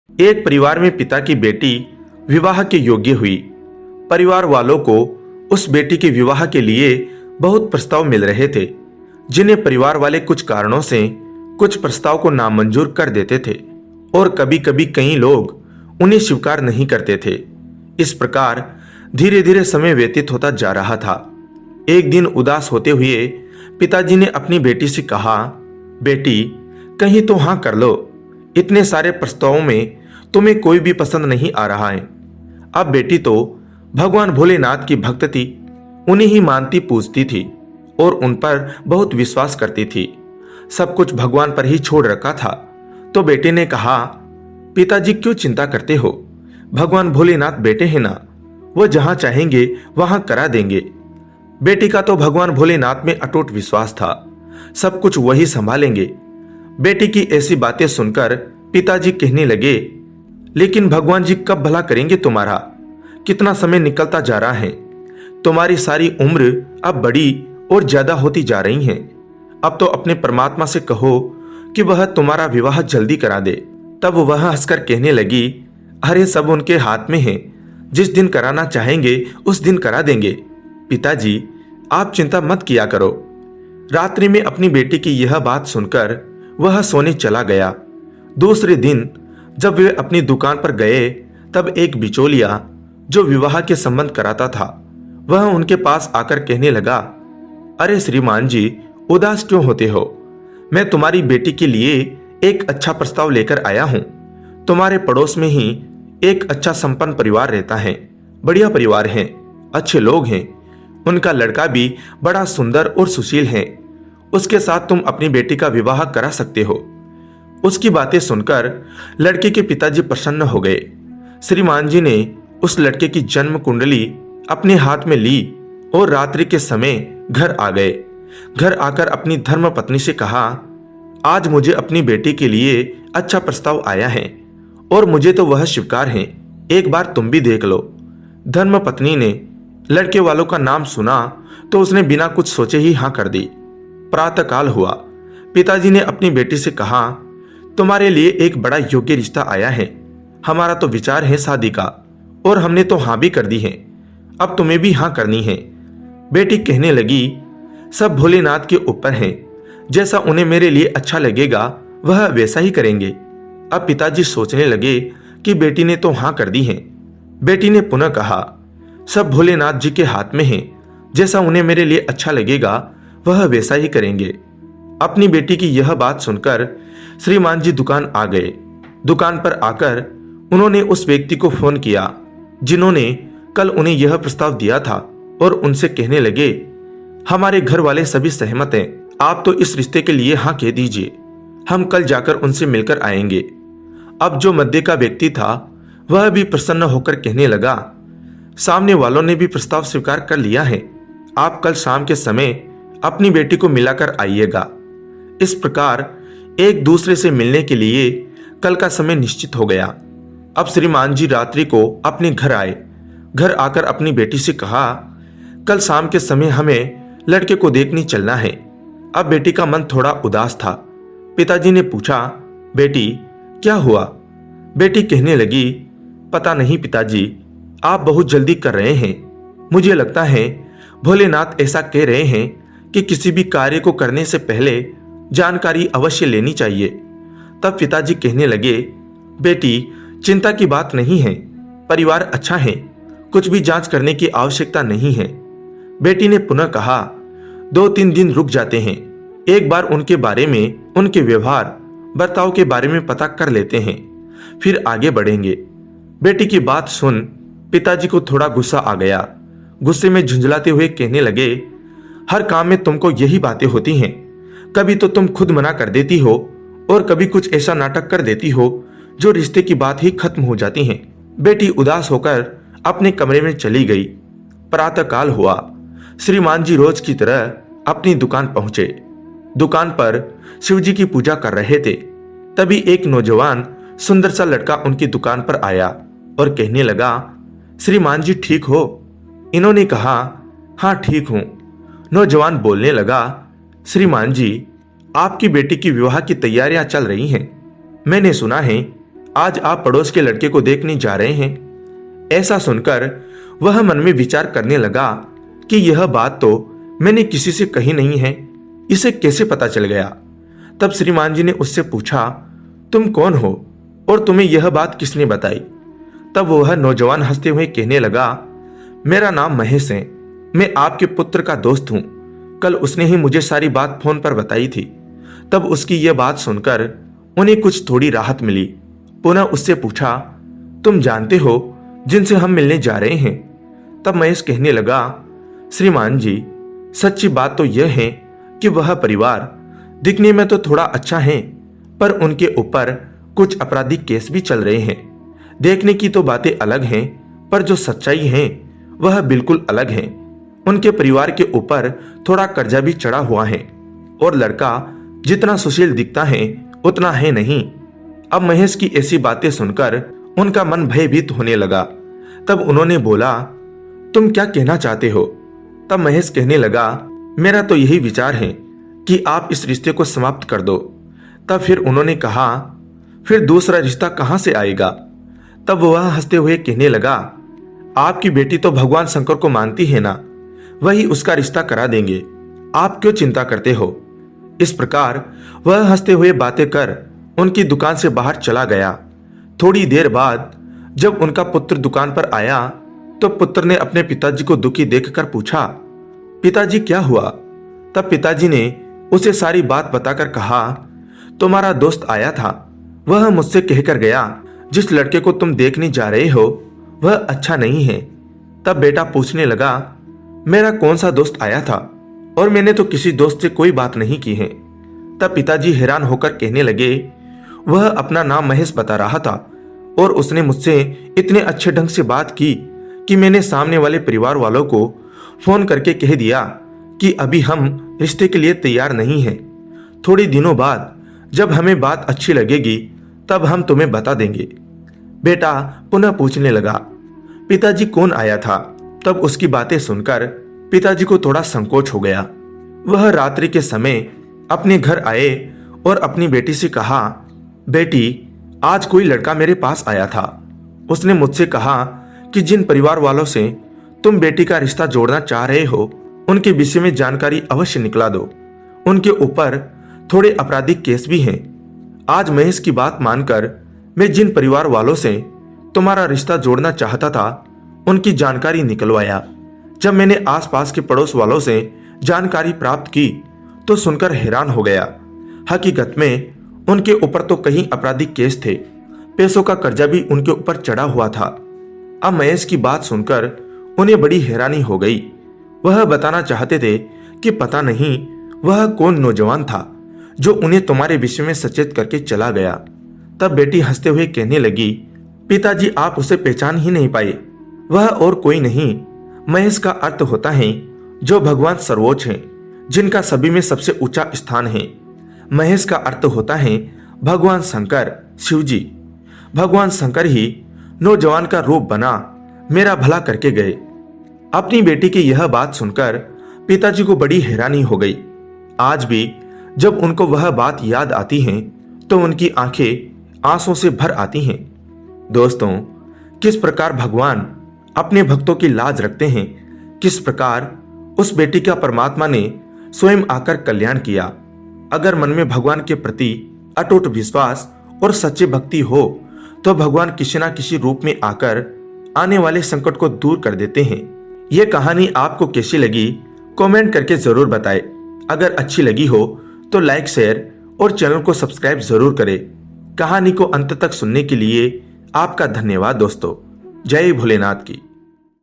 एक परिवार में पिता की बेटी विवाह के योग्य हुई। परिवार वालों को उस बेटी के विवाह के लिए बहुत प्रस्ताव मिल रहे थे, जिन्हें परिवार वाले कुछ कारणों से कुछ प्रस्ताव को नामंजूर कर देते थे और कभी कभी कई लोग उन्हें स्वीकार नहीं करते थे। इस प्रकार धीरे धीरे समय व्यतीत होता जा रहा था। एक दिन उदास होते हुए पिताजी ने अपनी बेटी से कहा, बेटी कहीं तो हाँ कर लो, इतने सारे प्रस्तावों में तुम्हें कोई भी पसंद नहीं आ रहा है। अब बेटी तो भगवान भोलेनाथ की भक्त थी, उन्हें ही मानती पूजती थी और उन पर बहुत विश्वास करती थी। सब कुछ भगवान पर ही छोड़ रखा था। तो बेटे ने कहा, पिताजी क्यों चिंता करते हो, भगवान भोलेनाथ बेटे हैं ना, वो जहां चाहेंगे वहां करा देंगे। बेटी का तो भगवान भोलेनाथ में अटूट विश्वास था, सब कुछ वही संभालेंगे। बेटी की ऐसी बातें सुनकर पिताजी कहने लगे, लेकिन भगवान जी कब भला करेंगे तुम्हारा, कितना समय निकलता जा रहा है, तुम्हारी सारी उम्र अब बड़ी और ज्यादा होती जा रही है। अब तो अपने परमात्मा से कहो कि वह तुम्हारा विवाह जल्दी करा दे। तब वह हंसकर कहने लगी, अरे सब उनके हाथ में है, जिस दिन कराना चाहेंगे उस दिन करा देंगे। पिताजी आप चिंता मत किया करो। रात्रि में अपनी बेटी की यह बात सुनकर वह सोने चला गया। दूसरे दिन जब वे अपनी दुकान पर गए तब एक बिचौलिया जो विवाह के संबंध कराता था वह उनके पास आकर कहने लगा, अरे श्रीमान जी उदास क्यों होते हो, मैं तुम्हारी बेटी के लिए एक अच्छा प्रस्ताव लेकर आया हूं। तुम्हारे पड़ोस में ही एक अच्छा संपन्न परिवार रहता है, बढ़िया परिवार है, अच्छे लोग हैं, उनका लड़का भी बड़ा सुंदर और सुशील है, उसके साथ तुम अपनी बेटी का विवाह करा सकते हो। उसकी बातें सुनकर लड़के के पिताजी प्रसन्न हो गए। श्रीमान जी ने उस लड़के की जन्म कुंडली अपने हाथ में ली और रात्रि के समय घर आ गए। घर आकर अपनी धर्म पत्नी से कहा, आज मुझे अपनी बेटी के लिए अच्छा प्रस्ताव आया है और मुझे तो वह स्वीकार है, एक बार तुम भी देख लो। धर्म पत्नी ने लड़के वालों का नाम सुना तो उसने बिना कुछ सोचे ही हाँ कर दी। प्रातःकाल हुआ, पिताजी ने अपनी बेटी से कहा, तुम्हारे लिए एक बड़ा योग्य रिश्ता आया है, हमारा तो विचार है शादी का और हमने तो हाँ भी कर दी है, अब तुम्हें भी हाँ करनी है। बेटी कहने लगी, सब भोलेनाथ के ऊपर है, जैसा उन्हें मेरे लिए अच्छा लगेगा वह वैसा ही करेंगे। अब पिताजी सोचने लगे कि बेटी ने तो हाँ कर दी है। बेटी ने पुनः कहा, सब भोलेनाथ जी के हाथ में है, जैसा उन्हें मेरे लिए अच्छा लगेगा वह वैसा ही करेंगे। अपनी बेटी की यह बात सुनकर श्रीमान जी दुकान आ गए। दुकान पर आकर उन्होंने उस व्यक्ति को फोन किया जिन्होंने कल उन्हें यह प्रस्ताव दिया था और उनसे कहने लगे, हमारे घर वाले सभी सहमत हैं, आप तो इस रिश्ते के लिए हाँ कह दीजिए, हम कल जाकर उनसे मिलकर आएंगे। अब जो मध्य का व्यक्ति था वह भी प्रसन्न होकर कहने लगा, सामने वालों ने भी प्रस्ताव स्वीकार कर लिया है, आप कल शाम के समय अपनी बेटी को मिलाकर आइएगा। इस प्रकार एक दूसरे से मिलने के लिए कल का समय निश्चित हो गया। अब श्रीमान जी रात्रि को अपने घर आए। घर आकर अपनी बेटी से कहा, कल शाम के समय हमें लड़के को देखने चलना है। अब बेटी का मन थोड़ा उदास था। पिताजी ने पूछा, बेटी क्या हुआ? बेटी कहने लगी, पता नहीं पिताजी, आप बहुत जल्दी कर रहे हैं। मुझे लगता है भोलेनाथ ऐसा कह रहे हैं कि किसी भी कार्य को करने से पहले जानकारी अवश्य लेनी चाहिए। तब पिताजी कहने लगे, बेटी चिंता की बात नहीं है, परिवार अच्छा है, कुछ भी जांच करने की आवश्यकता नहीं है। बेटी ने पुनः कहा, 2-3 दिन रुक जाते हैं, एक बार उनके बारे में, उनके व्यवहार बर्ताव के बारे में पता कर लेते हैं, फिर आगे बढ़ेंगे। बेटी की बात सुन पिताजी को थोड़ा गुस्सा आ गया। गुस्से में झुंझलाते हुए कहने लगे, हर काम में तुमको यही बातें होती हैं, कभी तो तुम खुद मना कर देती हो और कभी कुछ ऐसा नाटक कर देती हो जो रिश्ते की बात ही खत्म हो जाती है। बेटी उदास होकर अपने कमरे में चली गई। प्रातःकाल हुआ। श्रीमान जी रोज की तरह अपनी दुकान पहुंचे। दुकान पर शिवजी की पूजा कर रहे थे। तभी एक नौजवान सुंदर सा लड़का उनकी दुकान पर आया और कहने लगा, श्रीमान जी ठीक हो? इन्होंने कहा, हाँ ठीक हूं। नौजवान बोलने लगा, श्रीमान जी आपकी बेटी की विवाह की तैयारियां चल रही हैं। मैंने सुना है आज आप पड़ोस के लड़के को देखने जा रहे हैं। ऐसा सुनकर वह मन में विचार करने लगा कि यह बात तो मैंने किसी से कही नहीं है, इसे कैसे पता चल गया। तब श्रीमान जी ने उससे पूछा, तुम कौन हो और तुम्हें यह बात किसने बताई? तब वह नौजवान हंसते हुए कहने लगा, मेरा नाम महेश है, मैं आपके पुत्र का दोस्त हूं। कल उसने ही मुझे सारी बात फोन पर बताई थी। तब उसकी यह बात सुनकर उन्हें कुछ थोड़ी राहत मिली। पुनः उससे पूछा, तुम जानते हो जिनसे हम मिलने जा रहे हैं? तब महेश कहने लगा, श्रीमान जी, सच्ची बात तो यह है कि वह परिवार दिखने में तो थोड़ा अच्छा है, पर उनके ऊपर कुछ आपराधिक केस भी चल रहे हैं। देखने की तो बातें अलग हैं, पर जो सच्चाई है वह बिल्कुल अलग है। उनके परिवार के ऊपर थोड़ा कर्जा भी चढ़ा हुआ है और लड़का जितना सुशील दिखता है उतना है नहीं। अब महेश की ऐसी बातें सुनकर उनका मन भयभीत होने लगा। तब उन्होंने बोला, तुम क्या कहना चाहते हो? तब महेश कहने लगा, मेरा तो यही विचार है कि आप इस रिश्ते को समाप्त कर दो। तब फिर उन्होंने कहा, फिर दूसरा रिश्ता कहां से आएगा? तब वह हंसते हुए कहने लगा, आपकी बेटी तो भगवान शंकर को मानती है ना, वही उसका रिश्ता करा देंगे, आप क्यों चिंता करते हो? इस प्रकार वह हंसते हुए बातें कर उनकी दुकान से बाहर चला गया। थोड़ी देर बाद जब उनका पुत्र दुकान पर आया तो पुत्र ने अपने पिताजी को दुखी देखकर पूछा, पिताजी क्या हुआ? तब पिताजी ने उसे सारी बात बताकर कहा, तुम्हारा दोस्त आया था, वह मुझसे कहकर गया जिस लड़के को तुम देखने जा रहे हो वह अच्छा नहीं है। तब बेटा पूछने लगा, मेरा कौन सा दोस्त आया था और मैंने तो किसी दोस्त से कोई बात नहीं की है। तब पिताजी हैरान होकर कहने लगे, वह अपना नाम महेश बता रहा था और उसने मुझसे इतने अच्छे ढंग से बात की कि मैंने सामने वाले परिवार वालों को फोन करके कह दिया कि अभी हम रिश्ते के लिए तैयार नहीं हैं। थोड़ी दिनों बाद जब हमें बात अच्छी लगेगी तब हम तुम्हें बता देंगे। बेटा पुनः पूछने लगा, पिताजी कौन आया था? तब उसकी बातें सुनकर पिताजी को थोड़ा संकोच हो गया। वह रात्रि के समय अपने घर आए और अपनी बेटी से कहा, बेटी, आज कोई लड़का मेरे पास आया था। उसने मुझसे कहा कि जिन परिवार वालों से तुम बेटी का रिश्ता जोड़ना चाह रहे हो उनके विषय में जानकारी अवश्य निकला दो। उनके ऊपर थोड़े आपराधिक केस भी हैं। आज महेश की बात मानकर मैं जिन परिवार वालों से तुम्हारा रिश्ता जोड़ना चाहता था उनकी जानकारी निकलवाया। जब मैंने आसपास के पड़ोस वालों से जानकारी प्राप्त की तो सुनकर हैरान हो गया। हकीकत में उनके ऊपर तो कई आपराधिक केस थे, पैसों का कर्जा भी उनके ऊपर चढ़ा हुआ था। अब महेश की बात सुनकर उन्हें बड़ी हैरानी हो गई। वह बताना चाहते थे कि पता नहीं वह कौन नौजवान था जो उन्हें तुम्हारे विषय में सचेत करके चला गया। तब बेटी हंसते हुए कहने लगी, पिताजी, आप उसे पहचान ही नहीं पाए। वह और कोई नहीं, महेश का अर्थ होता है जो भगवान सर्वोच्च हैं, जिनका सभी में सबसे ऊंचा स्थान है। महेश का अर्थ होता है भगवान शंकर, शिव जी। भगवान शंकर ही नौजवान का रूप बना मेरा भला करके गए। अपनी बेटी की यह बात सुनकर पिताजी को बड़ी हैरानी हो गई। आज भी जब उनको वह बात याद आती है तो उनकी आंखें आंसू से भर आती हैं। दोस्तों, किस प्रकार भगवान अपने भक्तों की लाज रखते हैं, किस प्रकार उस बेटी का परमात्मा ने स्वयं आकर कल्याण किया। अगर मन में भगवान के प्रति अटूट विश्वास और सच्ची भक्ति हो तो भगवान किसी न किसी रूप में आकर आने वाले संकट को दूर कर देते हैं। ये कहानी आपको कैसी लगी कमेंट करके जरूर बताएं। अगर अच्छी लगी हो तो लाइक, शेयर और चैनल को सब्सक्राइब जरूर करें। कहानी को अंत तक सुनने के लिए आपका धन्यवाद दोस्तों। जय भोलेनाथ की।